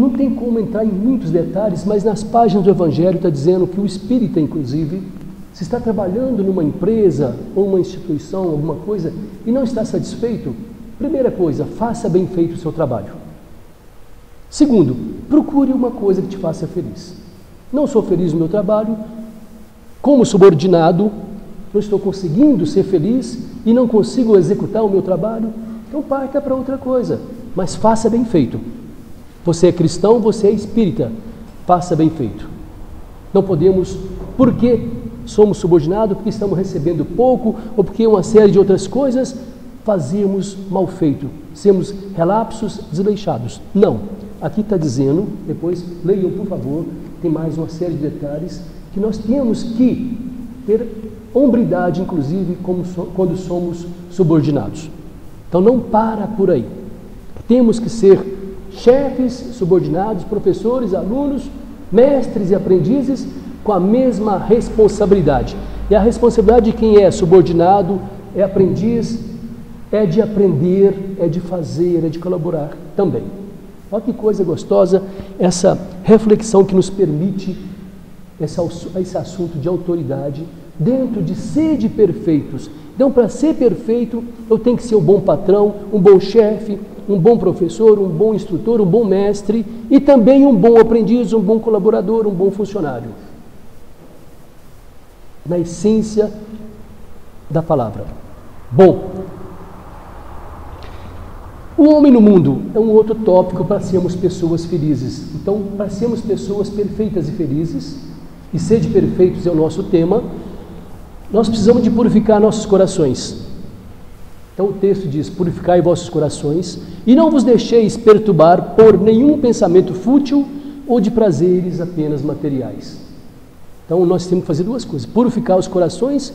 não tem como entrar em muitos detalhes, mas nas páginas do Evangelho está dizendo que o espírita, inclusive, se está trabalhando numa empresa ou uma instituição, alguma coisa, e não está satisfeito, primeira coisa, faça bem feito o seu trabalho. Segundo, procure uma coisa que te faça feliz. Não sou feliz no meu trabalho, como subordinado, não estou conseguindo ser feliz e não consigo executar o meu trabalho, então parta para outra coisa, mas faça bem feito. Você é cristão, você é espírita, faça bem feito. Não podemos, porque somos subordinados, porque estamos recebendo pouco, ou porque uma série de outras coisas, fazermos mal feito, sermos relapsos, desleixados. Não. Aqui está dizendo, depois leiam por favor, tem mais uma série de detalhes, que nós temos que ter hombridade, inclusive, quando somos subordinados. Então não para por aí. Temos que ser chefes, subordinados, professores, alunos, mestres e aprendizes com a mesma responsabilidade. E a responsabilidade de quem é subordinado, é aprendiz, é de aprender, é de fazer, é de colaborar também. Olha que coisa gostosa essa reflexão que nos permite esse assunto de autoridade dentro de sede perfeitos. Então, para ser perfeito, eu tenho que ser um bom patrão, um bom chefe, um bom professor, um bom instrutor, um bom mestre e também um bom aprendiz, um bom colaborador, um bom funcionário. Na essência da palavra. Bom, o homem no mundo é um outro tópico para sermos pessoas felizes. Então, para sermos pessoas perfeitas e felizes, e sede perfeitos é o nosso tema, nós precisamos de purificar nossos corações. Então o texto diz, purificai vossos corações e não vos deixeis perturbar por nenhum pensamento fútil ou de prazeres apenas materiais. Então nós temos que fazer duas coisas, purificar os corações,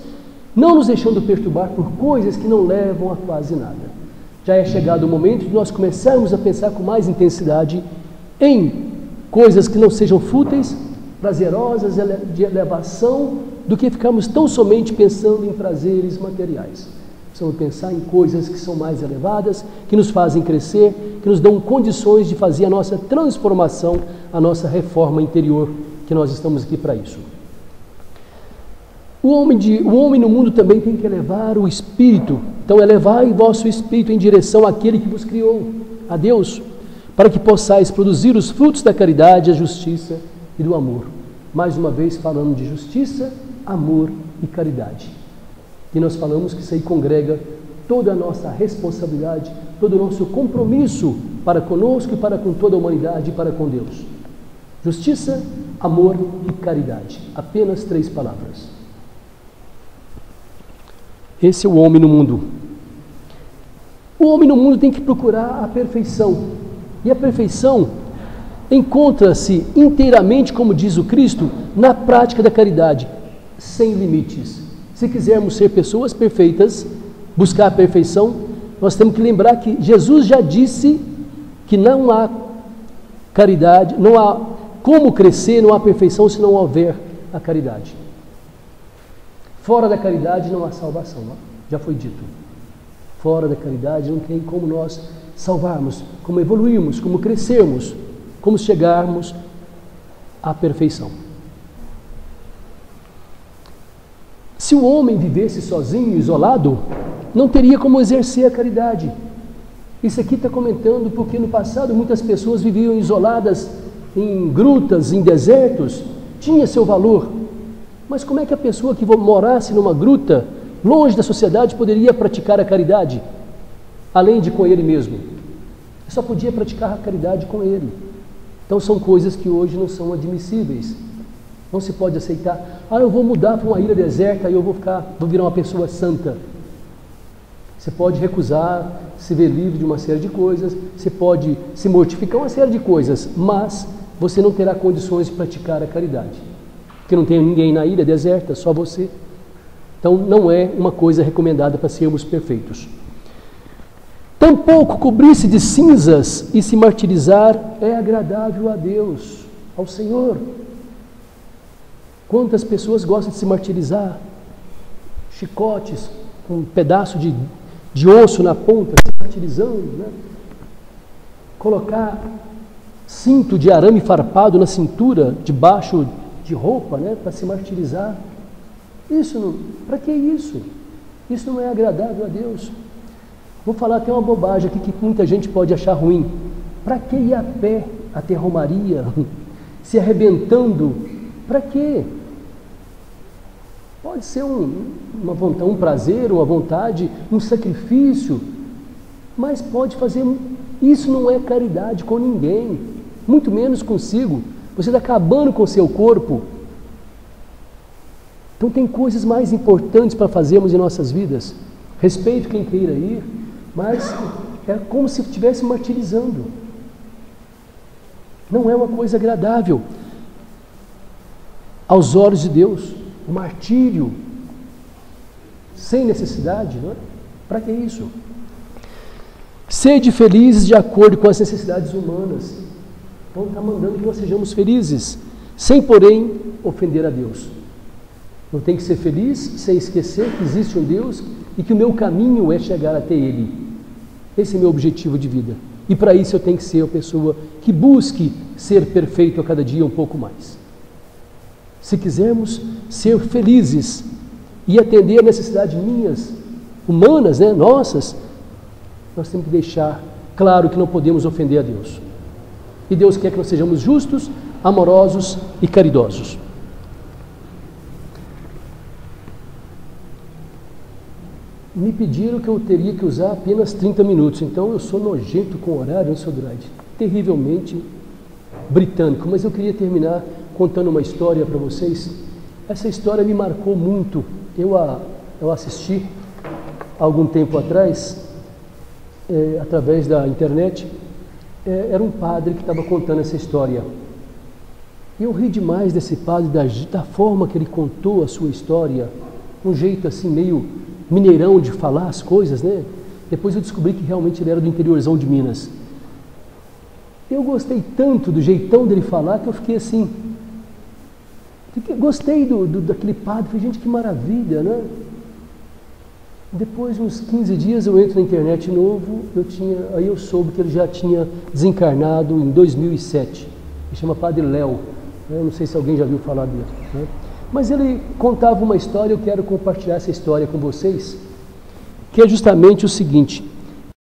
não nos deixando perturbar por coisas que não levam a quase nada. Já é chegado o momento de nós começarmos a pensar com mais intensidade em coisas que não sejam fúteis, prazerosas, de elevação, do que ficarmos tão somente pensando em prazeres materiais. Precisamos pensar em coisas que são mais elevadas, que nos fazem crescer, que nos dão condições de fazer a nossa transformação, a nossa reforma interior, que nós estamos aqui para isso. O homem no mundo também tem que elevar o espírito. Então, elevai vosso espírito em direção àquele que vos criou, a Deus, para que possais produzir os frutos da caridade, a justiça e do amor. Mais uma vez falando de justiça, amor e caridade. E nós falamos que isso aí congrega toda a nossa responsabilidade, todo o nosso compromisso para conosco e para com toda a humanidade e para com Deus. Justiça, amor e caridade. Apenas 3 palavras. Esse é o homem no mundo. O homem no mundo tem que procurar a perfeição. E a perfeição encontra-se inteiramente, como diz o Cristo, na prática da caridade, sem limites. Se quisermos ser pessoas perfeitas, buscar a perfeição, nós temos que lembrar que Jesus já disse que não há caridade, não há como crescer, não há perfeição se não houver a caridade. Fora da caridade não há salvação, não? Já foi dito. Fora da caridade não tem como nós salvarmos, como evoluirmos, como crescermos, como chegarmos à perfeição. Se o homem vivesse sozinho, isolado, não teria como exercer a caridade. Isso aqui está comentando porque no passado muitas pessoas viviam isoladas em grutas, em desertos, tinha seu valor. Mas como é que a pessoa que morasse numa gruta, longe da sociedade, poderia praticar a caridade? Além de com ele mesmo. Só podia praticar a caridade com ele. Então são coisas que hoje não são admissíveis. Não se pode aceitar, eu vou mudar para uma ilha deserta e eu vou virar uma pessoa santa. Você pode recusar, se ver livre de uma série de coisas, você pode se mortificar, uma série de coisas, mas você não terá condições de praticar a caridade. Porque não tem ninguém na ilha deserta, só você. Então não é uma coisa recomendada para sermos perfeitos. Tampouco cobrir-se de cinzas e se martirizar é agradável a Deus, ao Senhor. Quantas pessoas gostam de se martirizar? Chicotes, com um pedaço de osso na ponta, se martirizando, né? Colocar cinto de arame farpado na cintura, debaixo de roupa, né, para se martirizar. Para que isso? Isso não é agradável a Deus. Vou falar até uma bobagem aqui que muita gente pode achar ruim. Para que ir a pé até Romaria, se arrebentando? Para quê? Pode ser um prazer, uma vontade, um sacrifício, mas pode fazer. Isso não é caridade com ninguém, muito menos consigo. Você está acabando com o seu corpo. Então tem coisas mais importantes para fazermos em nossas vidas. Respeito quem queira ir, mas é como se estivesse martirizando. Não é uma coisa agradável aos olhos de Deus. O martírio sem necessidade, não é? Para que isso? Sede felizes de acordo com as necessidades humanas. Então está mandando que nós sejamos felizes, sem porém ofender a Deus. Eu tenho que ser feliz sem esquecer que existe um Deus e que o meu caminho é chegar até Ele. Esse é o meu objetivo de vida. E para isso eu tenho que ser uma pessoa que busque ser perfeito a cada dia um pouco mais. Se quisermos ser felizes e atender a necessidades minhas, humanas, né, nossas, nós temos que deixar claro que não podemos ofender a Deus. E Deus quer que nós sejamos justos, amorosos e caridosos. Me pediram que eu teria que usar apenas 30 minutos, então eu sou nojento com o horário, hein, Sr. Drade? Terrivelmente britânico, mas eu queria terminar contando uma história para vocês. Essa história me marcou muito. Eu assisti há algum tempo atrás, através da internet, era um padre que estava contando essa história. E eu ri demais desse padre, da forma que ele contou a sua história, um jeito assim meio mineirão de falar as coisas, né? Depois eu descobri que realmente ele era do interiorzão de Minas. Eu gostei tanto do jeitão dele falar que eu fiquei assim... Gostei daquele padre, falei, gente, que maravilha, né? Depois de uns 15 dias eu entro na internet de novo, aí eu soube que ele já tinha desencarnado em 2007. Ele chama Padre Léo, eu não sei se alguém já viu falar dele, né? Mas ele contava uma história, eu quero compartilhar essa história com vocês, que é justamente o seguinte: